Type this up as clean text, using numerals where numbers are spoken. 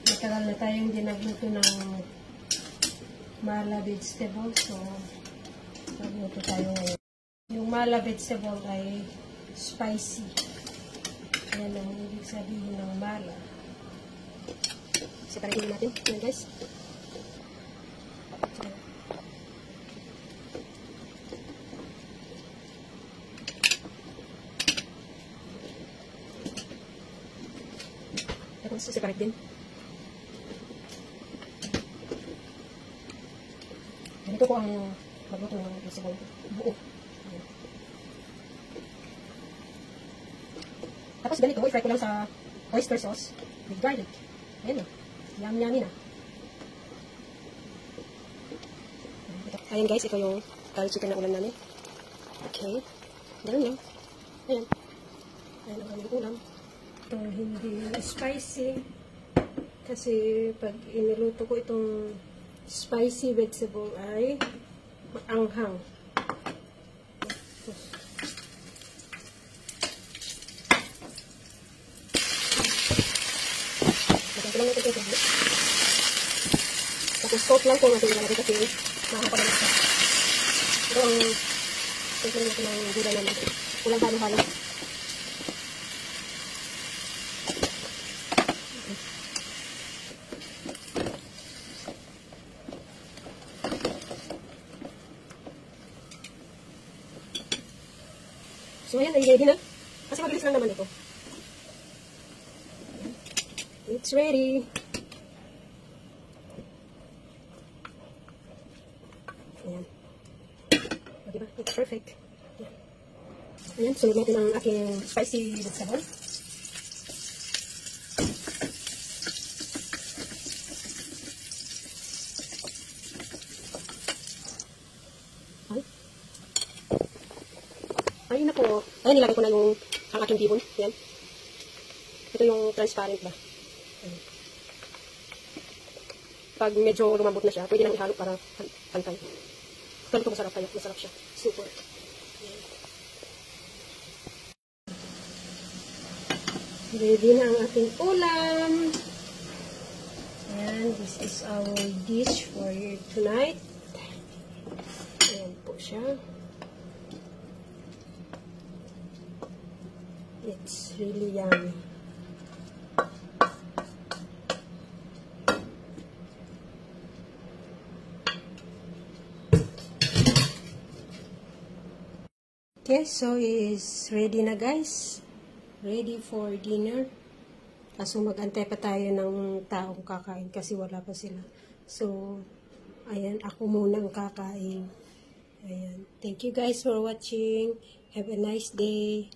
matagal na tayong hindi nagluto ng mala vegetable. So, nagluto tayo ngayon. Yung mala vegetable ay spicy. Yan ang ibig sabihin ng mala. Separatin natin. Yan guys. Tapos separate din. Ganito ko ang magluto ng vegetable. Buo. Tapos ganito, i-fry ko lang sa oyster sauce with garlic. Ayan na. Yummy na. Ayan guys, ito yung curry chicken na ulam namin. Okay. Ganun lang. Ayan. Ayan ang aming ulam. Ito hindi spicy. Kasi pag iniluto ko itong spicy vegetable ay maanghang. Tapos salt lang kung natin ilalagay kasi makakapagalak siya. Ito ang tignan natin ng gulay namin. Walang halo-halo. So ayan, ay ready na. Kasi mabilis lang naman ito. It's ready. Ayan. O, diba? It's perfect. Ayan, sunod natin ang aking spicy vegetable. Ay, nako. Ayan, nilagay ko na yung ang aking bihon. Ayan. Ito yung transparent ba. Ayan. Pag medyo lumambot na siya, pwede nang ihalo para pantay. Ganito masarap kaya. Masarap siya. Super. Ayan. Ready na ang ating ulam. Ayan, this is our dish for tonight. Ayan po siya. It's really yummy. Okay, so it's ready na guys. Ready for dinner. Kaso mag-antay pa tayo ng taong kakain kasi wala pa sila. So, ayan, ako muna ang kakain. Ayan. Thank you guys for watching. Have a nice day.